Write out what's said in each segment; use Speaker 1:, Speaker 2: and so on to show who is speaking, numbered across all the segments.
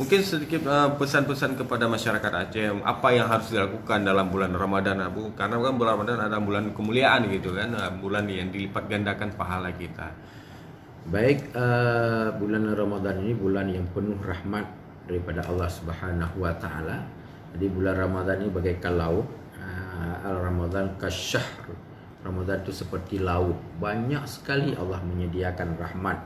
Speaker 1: Mungkin sedikit pesan-pesan kepada masyarakat Aceh, apa yang harus dilakukan dalam bulan Ramadan, Abu? Karena kan bulan Ramadan adalah bulan kemuliaan gitu kan, bulan yang dilipat gandakan pahala kita.
Speaker 2: Baik, bulan Ramadan ini bulan yang penuh rahmat daripada Allah Subhanahu wa taala. Jadi bulan Ramadan ini bagaikan laut. Al-Ramadan kasyahr. Ramadan itu seperti laut. Banyak sekali Allah menyediakan rahmat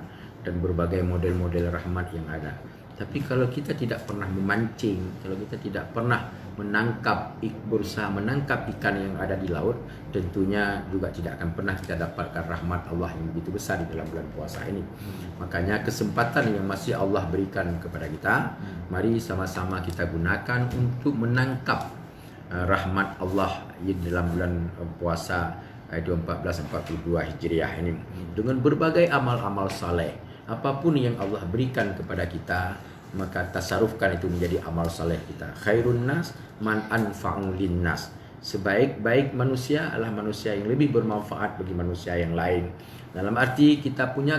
Speaker 2: dan berbagai model-model rahmat yang ada. Tapi kalau kita tidak pernah memancing, kalau kita tidak pernah berusaha menangkap ikan yang ada di laut, tentunya juga tidak akan pernah kita dapatkan rahmat Allah yang begitu besar di dalam bulan puasa ini. Makanya kesempatan yang masih Allah berikan kepada kita, mari sama-sama kita gunakan untuk menangkap rahmat Allah di dalam bulan puasa itu 1442 Hijriah ini dengan berbagai amal-amal saleh. Apapun yang Allah berikan kepada kita, maka tasarufkan itu menjadi amal saleh kita. Khairun nas man anfa'u linnas. Sebaik-baik manusia adalah manusia yang lebih bermanfaat bagi manusia yang lain. Dalam arti kita punya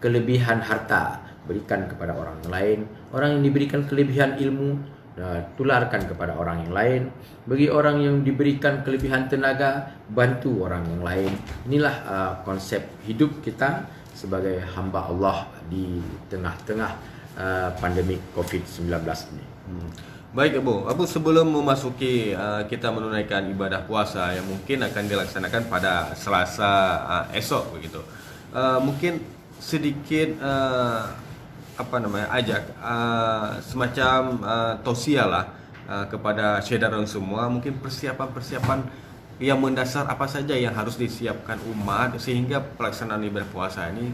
Speaker 2: kelebihan harta, berikan kepada orang lain. Orang yang diberikan kelebihan ilmu, tularkan kepada orang yang lain. Bagi orang yang diberikan kelebihan tenaga, bantu orang yang lain. Inilah konsep hidup kita sebagai hamba Allah di tengah-tengah pandemik COVID-19 ini.
Speaker 1: Baik Abu, sebelum memasuki kita menunaikan ibadah puasa yang mungkin akan dilaksanakan pada Selasa esok begitu, mungkin sedikit ajak semacam tausiah lah kepada syedara semua, mungkin persiapan-persiapan yang mendasar apa saja yang harus disiapkan umat sehingga pelaksanaan ibadah puasa ini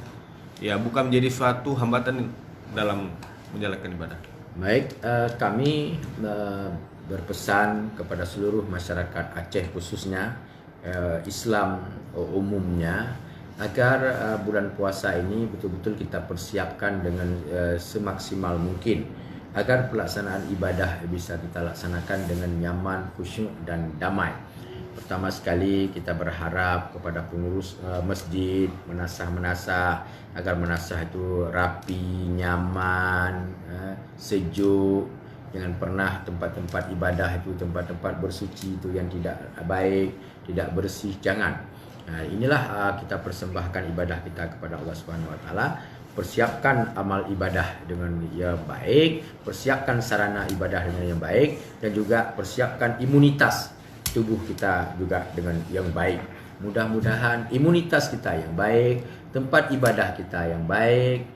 Speaker 1: ya bukan menjadi suatu hambatan dalam menjalankan ibadah.
Speaker 2: Baik, kami berpesan kepada seluruh masyarakat Aceh khususnya Islam umumnya agar bulan puasa ini betul-betul kita persiapkan dengan semaksimal mungkin agar pelaksanaan ibadah bisa kita laksanakan dengan nyaman, khusyuk dan damai. Pertama sekali kita berharap kepada pengurus masjid menasah agar menasah itu rapi, nyaman, sejuk. Jangan pernah tempat-tempat ibadah itu, tempat-tempat bersuci itu yang tidak baik, tidak bersih, jangan. Inilah kita persembahkan ibadah kita kepada Allah Subhanahu wa taala. Persiapkan amal ibadah dengan yang baik, persiapkan sarana ibadah dengan yang baik, dan juga persiapkan imunitas tubuh kita juga dengan yang baik. Mudah-mudahan imunitas kita yang baik, tempat ibadah kita yang baik,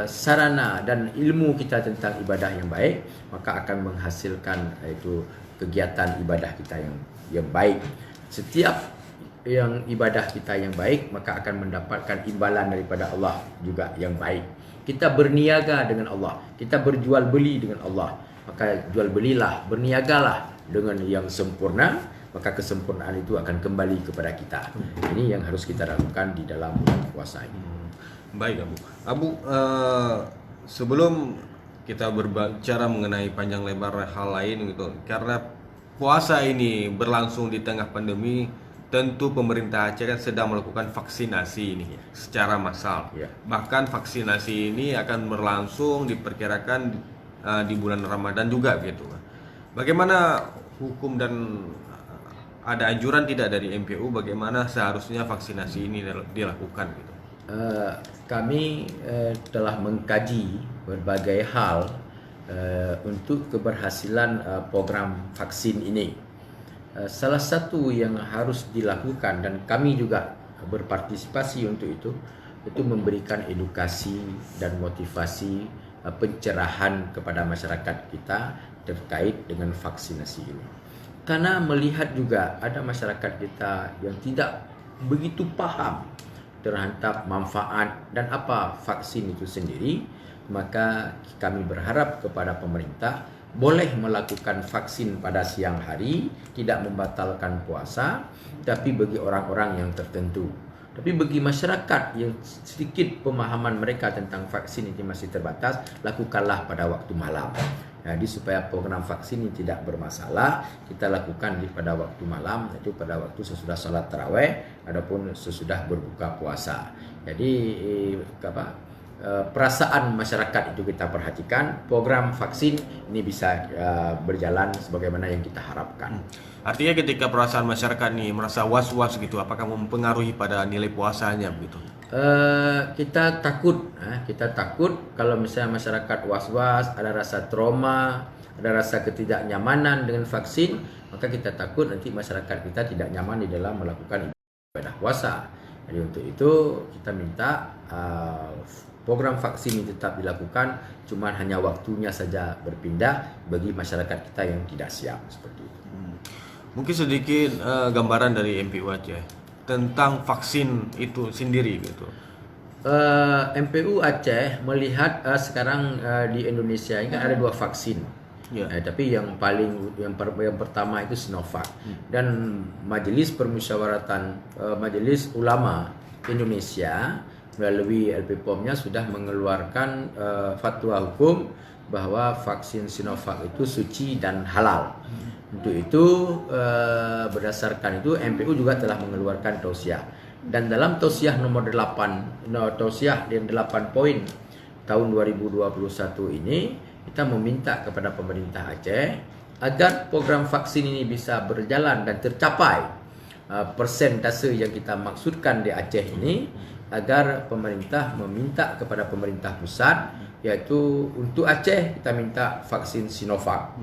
Speaker 2: sarana dan ilmu kita tentang ibadah yang baik, maka akan menghasilkan itu kegiatan ibadah kita yang baik. Setiap yang ibadah kita yang baik, maka akan mendapatkan imbalan daripada Allah juga yang baik. Kita berniaga dengan Allah, kita berjual beli dengan Allah, maka jual belilah, berniagalah dengan yang sempurna, maka kesempurnaan itu akan kembali kepada kita. Ini yang harus kita lakukan di dalam bulan puasa ini.
Speaker 1: Baik Abu, sebelum kita berbicara mengenai panjang lebar hal lain gitu, karena puasa ini berlangsung di tengah pandemi, tentu pemerintah Aceh kan sedang melakukan vaksinasi ini secara massal. Bahkan vaksinasi ini akan berlangsung diperkirakan di bulan Ramadan juga gitu. Bagaimana hukum dan ada anjuran tidak dari MPU bagaimana seharusnya vaksinasi ini dilakukan gitu?
Speaker 2: Kami telah mengkaji berbagai hal untuk keberhasilan program vaksin ini. Salah satu yang harus dilakukan dan kami juga berpartisipasi untuk itu memberikan edukasi dan motivasi pencerahan kepada masyarakat kita terkait dengan vaksinasi ini. Karena melihat juga ada masyarakat kita yang tidak begitu paham terhadap manfaat dan apa vaksin itu sendiri, maka kami berharap kepada pemerintah boleh melakukan vaksin pada siang hari, tidak membatalkan puasa, tapi bagi orang-orang yang tertentu. Tapi bagi masyarakat yang sedikit pemahaman mereka tentang vaksin ini masih terbatas, lakukanlah pada waktu malam. Jadi supaya program vaksin ini tidak bermasalah, kita lakukan pada waktu malam, yaitu pada waktu sesudah salat tarawih ataupun sesudah berbuka puasa. Jadi perasaan masyarakat itu kita perhatikan, program vaksin ini bisa berjalan sebagaimana yang kita harapkan.
Speaker 1: Artinya ketika perasaan masyarakat nih merasa was-was gitu, apakah mempengaruhi pada nilai puasanya begitu?
Speaker 2: Kita takut kalau misalnya masyarakat was-was, ada rasa trauma, ada rasa ketidaknyamanan dengan vaksin, maka kita takut nanti masyarakat kita tidak nyaman di dalam melakukan ibadah puasa. Jadi untuk itu kita minta program vaksin ini tetap dilakukan, cuman hanya waktunya saja berpindah bagi masyarakat kita yang tidak siap seperti itu.
Speaker 1: Mungkin sedikit gambaran dari MPU Aceh tentang vaksin itu sendiri gitu.
Speaker 2: MPU Aceh melihat sekarang di Indonesia ini kan ada 2 vaksin.
Speaker 1: Ya.
Speaker 2: Tapi yang pertama itu Sinovac. Dan Majelis Permusyawaratan Majelis Ulama Indonesia melalui LPPOM-nya sudah mengeluarkan fatwa hukum bahwa vaksin Sinovac itu suci dan halal. Untuk itu berdasarkan itu MPU juga telah mengeluarkan tausiah. Dan dalam tausiah nomor 8, tausiah yang 8 poin tahun 2021 ini, kita meminta kepada pemerintah Aceh agar program vaksin ini bisa berjalan dan tercapai persentase yang kita maksudkan di Aceh ini, agar pemerintah meminta kepada pemerintah pusat, yaitu untuk Aceh kita minta vaksin Sinovac.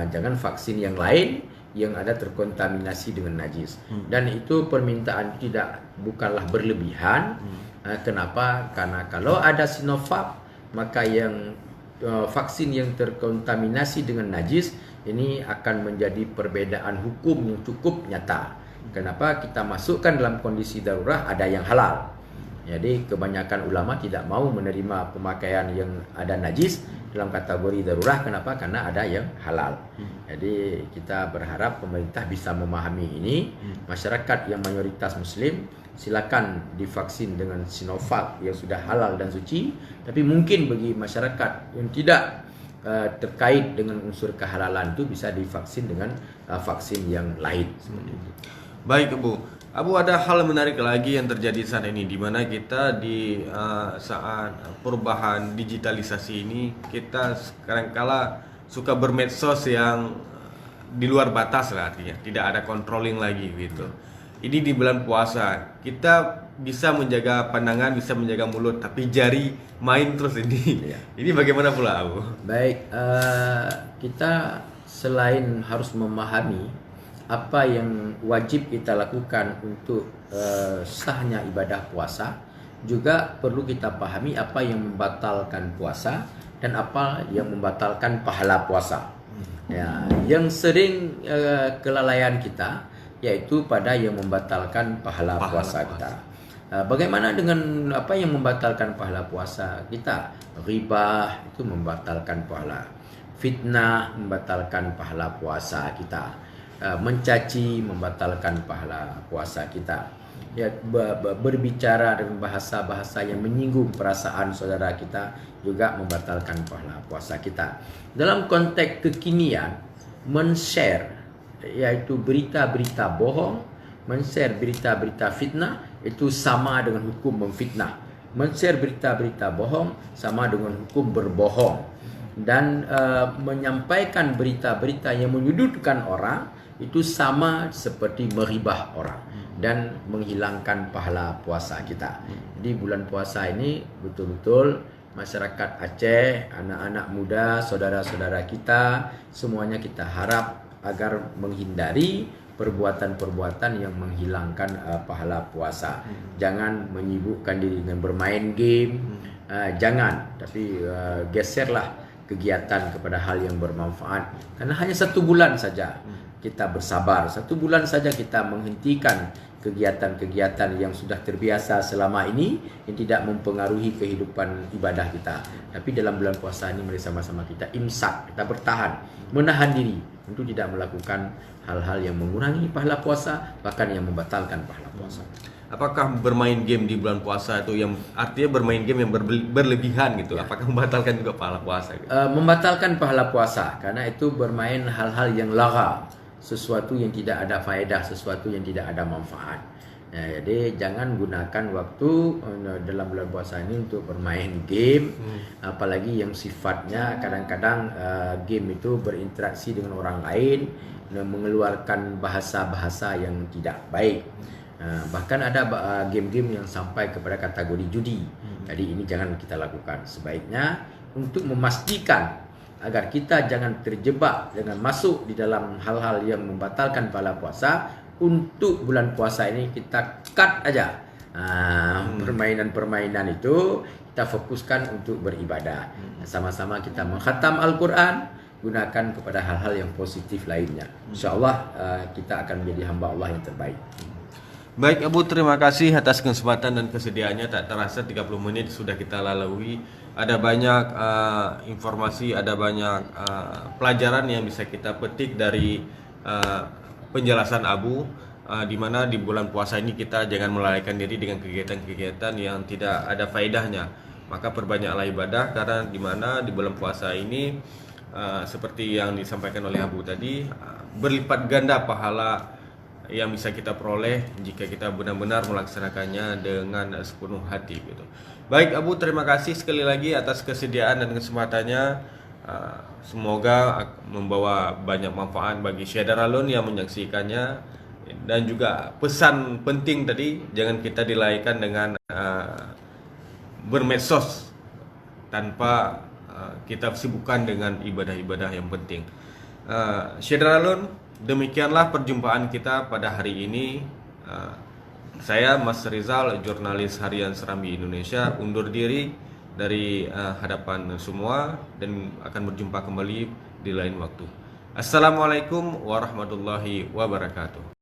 Speaker 2: Jangan vaksin yang lain yang ada terkontaminasi dengan najis. Dan itu permintaan bukanlah berlebihan. Kenapa? Karena kalau ada Sinovac, maka yang vaksin yang terkontaminasi dengan najis ini akan menjadi perbedaan hukum yang cukup nyata. Kenapa? Kita masukkan dalam kondisi darurat ada yang halal. Jadi kebanyakan ulama tidak mau menerima pemakaian yang ada najis dalam kategori darurat. Kenapa? Karena ada yang halal. Jadi kita berharap pemerintah bisa memahami ini. Masyarakat yang mayoritas muslim silakan divaksin dengan Sinovac yang sudah halal dan suci. Tapi mungkin bagi masyarakat yang tidak terkait dengan unsur kehalalan itu bisa divaksin dengan vaksin yang lain. Seperti itu.
Speaker 1: Baik Abu, ada hal menarik lagi yang terjadi saat ini, di mana kita di saat perubahan digitalisasi ini, kita kadang-kala suka bermedsos yang di luar batas lah, artinya tidak ada controlling lagi gitu. Ini di bulan puasa, kita bisa menjaga pandangan, bisa menjaga mulut, tapi jari main terus ini. Ini bagaimana pula Abu?
Speaker 2: Baik, kita selain harus memahami apa yang wajib kita lakukan untuk sahnya ibadah puasa, juga perlu kita pahami apa yang membatalkan puasa dan apa yang membatalkan pahala puasa. Ya, yang sering kelalaian kita yaitu pada yang membatalkan pahala puasa kita. Bagaimana dengan apa yang membatalkan pahala puasa kita? Riba itu membatalkan pahala. Fitnah membatalkan pahala puasa kita. Mencaci membatalkan pahala puasa kita. Ya, berbicara dengan bahasa-bahasa yang menyinggung perasaan saudara kita juga membatalkan pahala puasa kita. Dalam konteks kekinian, men-share yaitu berita-berita bohong, men-share berita-berita fitnah itu sama dengan hukum memfitnah. Men-share berita-berita bohong sama dengan hukum berbohong. Dan menyampaikan berita-berita yang menyudutkan orang itu sama seperti meribah orang dan menghilangkan pahala puasa kita. Jadi bulan puasa ini betul-betul masyarakat Aceh, anak-anak muda, saudara-saudara kita, semuanya kita harap agar menghindari perbuatan-perbuatan yang menghilangkan pahala puasa. Jangan menyibukkan diri dengan bermain game, jangan, tapi geserlah kegiatan kepada hal yang bermanfaat. Karena hanya 1 bulan saja kita bersabar, 1 bulan saja kita menghentikan kegiatan-kegiatan yang sudah terbiasa selama ini yang tidak mempengaruhi kehidupan ibadah kita. Tapi dalam bulan puasa ini mari sama-sama kita imsak, kita bertahan, menahan diri untuk tidak melakukan hal-hal yang mengurangi pahala puasa, bahkan yang membatalkan pahala puasa.
Speaker 1: Apakah bermain game di bulan puasa itu yang artinya bermain game yang berlebihan gitu? Apakah membatalkan juga pahala puasa? Gitu?
Speaker 2: Membatalkan pahala puasa karena itu bermain hal-hal yang lara, sesuatu yang tidak ada faedah, sesuatu yang tidak ada manfaat. Ya, jadi jangan gunakan waktu dalam bulan puasa ini untuk bermain game, apalagi yang sifatnya kadang-kadang game itu berinteraksi dengan orang lain dan mengeluarkan bahasa-bahasa yang tidak baik. Bahkan ada game-game yang sampai kepada kategori judi. Jadi ini jangan kita lakukan. Sebaiknya untuk memastikan agar kita jangan terjebak dengan masuk di dalam hal-hal yang membatalkan pahala puasa, untuk bulan puasa ini kita cut aja permainan-permainan itu, kita fokuskan untuk beribadah. Sama-sama kita mengkhatam Al-Quran, gunakan kepada hal-hal yang positif lainnya. InsyaAllah kita akan menjadi hamba Allah yang terbaik.
Speaker 1: Baik Abu, terima kasih atas kesempatan dan kesediaannya. Tak terasa 30 menit sudah kita lalui. Ada banyak informasi, ada banyak pelajaran yang bisa kita petik dari penjelasan Abu, di mana di bulan puasa ini kita jangan melalaikan diri dengan kegiatan-kegiatan yang tidak ada faedahnya. Maka perbanyaklah ibadah, karena di mana di bulan puasa ini seperti yang disampaikan oleh Abu tadi, berlipat ganda pahala yang bisa kita peroleh jika kita benar-benar melaksanakannya dengan sepenuh hati gitu. Baik Abu, terima kasih sekali lagi atas kesediaan dan kesempatannya. Semoga membawa banyak manfaat bagi Syedaralun yang menyaksikannya, dan juga pesan penting tadi, jangan kita dilaikan dengan bermedsos tanpa kita sibukkan dengan ibadah-ibadah yang penting. Syedaralun, demikianlah perjumpaan kita pada hari ini. Saya Mas Rizal, jurnalis harian Serambi Indonesia, undur diri dari hadapan semua dan akan berjumpa kembali di lain waktu. Assalamualaikum warahmatullahi wabarakatuh.